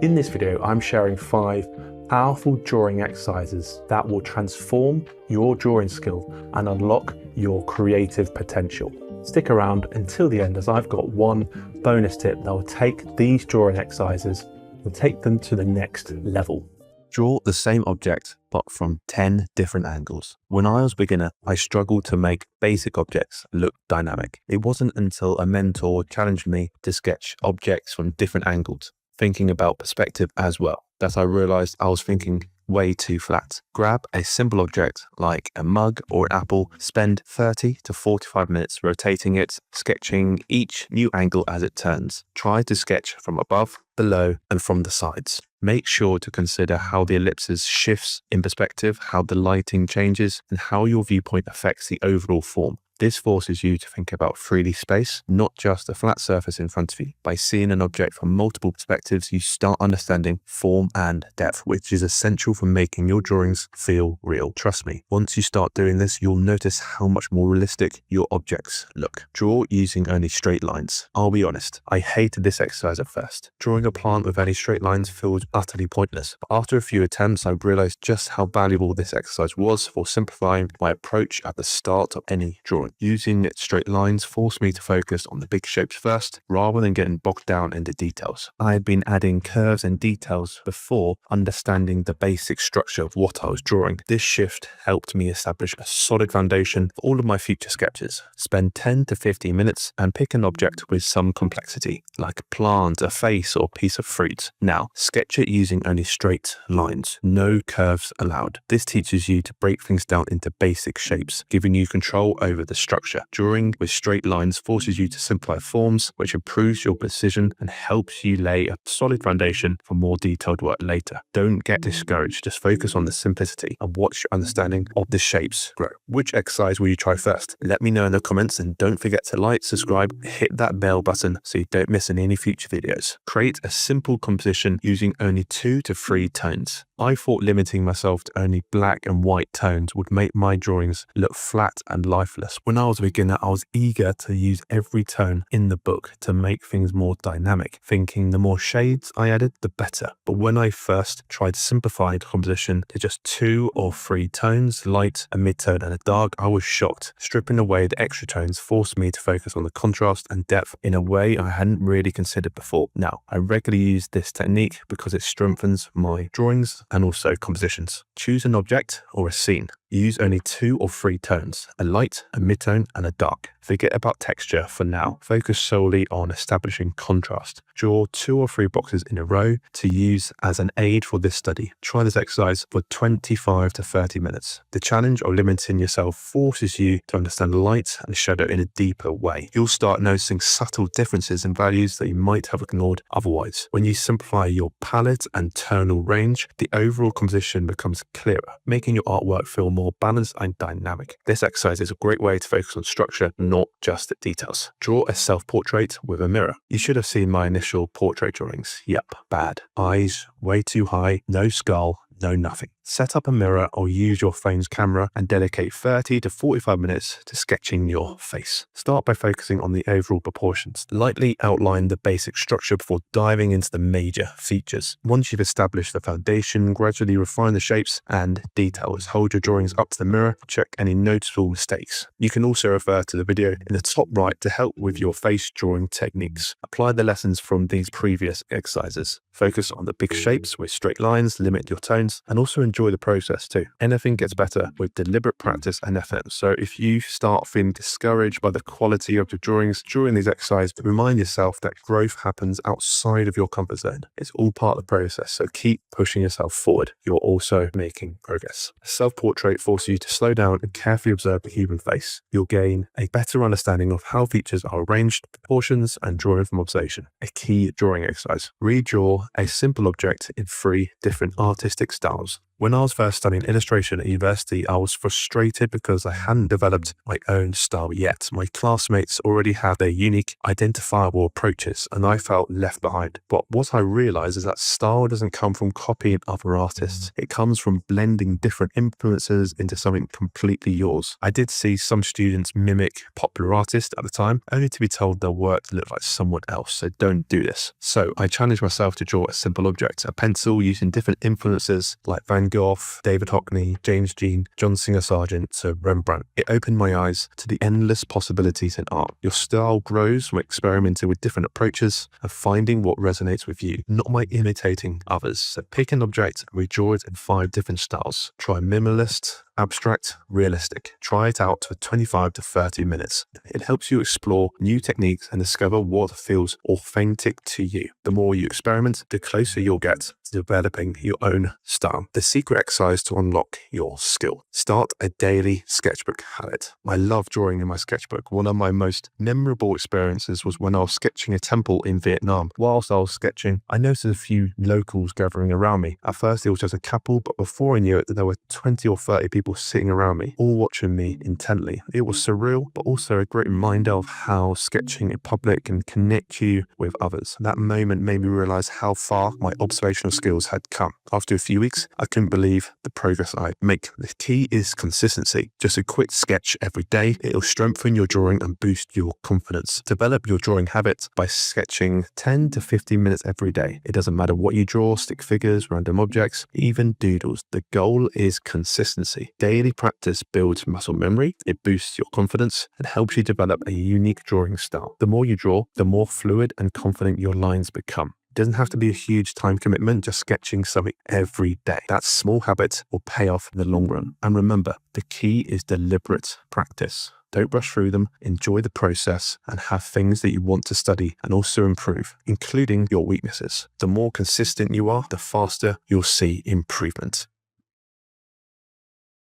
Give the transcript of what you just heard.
In this video, I'm sharing 5 powerful drawing exercises that will transform your drawing skill and unlock your creative potential. Stick around until the end, as I've got one bonus tip that will take these drawing exercises and take them to the next level. Draw the same object, but from 10 different angles. When I was a beginner, I struggled to make basic objects look dynamic. It wasn't until a mentor challenged me to sketch objects from different angles, thinking about perspective as well, that I realized I was thinking way too flat. Grab a simple object like a mug or an apple, spend 30 to 45 minutes rotating it, sketching each new angle as it turns. Try to sketch from above, below, and from the sides. Make sure to consider how the ellipses shifts in perspective, how the lighting changes, and how your viewpoint affects the overall form. This forces you to think about 3D space, not just a flat surface in front of you. By seeing an object from multiple perspectives, you start understanding form and depth, which is essential for making your drawings feel real. Trust me, once you start doing this, you'll notice how much more realistic your objects look. Draw using only straight lines. I'll be honest, I hated this exercise at first. Drawing a plant with any straight lines feels utterly pointless. But after a few attempts, I realized just how valuable this exercise was for simplifying my approach at the start of any drawing. Using straight lines forced me to focus on the big shapes first, rather than getting bogged down in the details. I had been adding curves and details before understanding the basic structure of what I was drawing. This shift helped me establish a solid foundation for all of my future sketches. Spend 10 to 15 minutes and pick an object with some complexity, like a plant, a face, or a piece of fruit. Now, sketch it using only straight lines, no curves allowed. This teaches you to break things down into basic shapes, giving you control over the structure. Drawing with straight lines forces you to simplify forms, which improves your precision and helps you lay a solid foundation for more detailed work later. Don't get discouraged, just focus on the simplicity and watch your understanding of the shapes grow. Which exercise will you try first? Let me know in the comments, and don't forget to like, subscribe, hit that bell button so you don't miss any future videos. Create a simple composition using only 2 to 3 tones. I thought limiting myself to only black and white tones would make my drawings look flat and lifeless. When I was a beginner, I was eager to use every tone in the book to make things more dynamic, thinking the more shades I added, the better. But when I first tried to simplify the composition to just 2 or 3 tones, light, a mid-tone, and a dark, I was shocked. Stripping away the extra tones forced me to focus on the contrast and depth in a way I hadn't really considered before. Now, I regularly use this technique because it strengthens my drawings and also compositions. Choose an object or a scene. Use only 2 or 3 tones, a light, a mid-tone, and a dark. Forget about texture for now. Focus solely on establishing contrast. Draw 2 or 3 boxes in a row to use as an aid for this study. Try this exercise for 25 to 30 minutes. The challenge of limiting yourself forces you to understand light and shadow in a deeper way. You'll start noticing subtle differences in values that you might have ignored otherwise. When you simplify your palette and tonal range, the overall composition becomes clearer, making your artwork feel more balanced and dynamic. This exercise is a great way to focus on structure, not just the details. Draw a self-portrait with a mirror. You should have seen my initial portrait drawings. Yep, bad. Eyes way too high, no skull, no nothing. Set up a mirror or use your phone's camera and dedicate 30 to 45 minutes to sketching your face. Start by focusing on the overall proportions. Lightly outline the basic structure before diving into the major features. Once you've established the foundation, gradually refine the shapes and details. Hold your drawings up to the mirror, check any noticeable mistakes. You can also refer to the video in the top right to help with your face drawing techniques. Apply the lessons from these previous exercises. Focus on the big shapes with straight lines, limit your tones, and also enjoy the process too. Anything gets better with deliberate practice and effort. So if you start feeling discouraged by the quality of your drawings during these exercises, remind yourself that growth happens outside of your comfort zone. It's all part of the process, so keep pushing yourself forward. You're also making progress. A self-portrait forces you to slow down and carefully observe the human face. You'll gain a better understanding of how features are arranged, proportions, and drawing from observation. A key drawing exercise. Redraw a simple object in 3 different artistic styles. When I was first studying illustration at university, I was frustrated because I hadn't developed my own style yet. My classmates already had their unique, identifiable approaches, and I felt left behind. But what I realized is that style doesn't come from copying other artists. It comes from blending different influences into something completely yours. I did see some students mimic popular artists at the time, only to be told their work looked like someone else, so don't do this. So I challenged myself to draw a simple object, a pencil using different influences like Van Gogh, David Hockney, James Jean, John Singer Sargent to Rembrandt. It opened my eyes to the endless possibilities in art. Your style grows from experimenting with different approaches and finding what resonates with you, not by imitating others. So pick an object and redraw it in 5 different styles. Try minimalist, abstract, realistic. Try it out for 25 to 30 minutes. It helps you explore new techniques and discover what feels authentic to you. The more you experiment, the closer you'll get to developing your own style. The secret exercise to unlock your skill. Start a daily sketchbook habit. I love drawing in my sketchbook. One of my most memorable experiences was when I was sketching a temple in Vietnam. Whilst I was sketching, I noticed a few locals gathering around me. At first it was just a couple, but before I knew it, there were 20 or 30 people sitting around me, all watching me intently. It was surreal, but also a great reminder of how sketching in public can connect you with others. That moment made me realize how far my observational skills had come. After a few weeks, I couldn't believe the progress I'd make. The key is consistency. Just a quick sketch every day. It'll strengthen your drawing and boost your confidence. Develop your drawing habit by sketching 10 to 15 minutes every day. It doesn't matter what you draw, stick figures, random objects, even doodles. The goal is consistency. Daily practice builds muscle memory, it boosts your confidence, and helps you develop a unique drawing style. The more you draw, the more fluid and confident your lines become. It doesn't have to be a huge time commitment, just sketching something every day. That small habit will pay off in the long run. And remember, the key is deliberate practice. Don't rush through them, enjoy the process, and have things that you want to study and also improve, including your weaknesses. The more consistent you are, the faster you'll see improvement.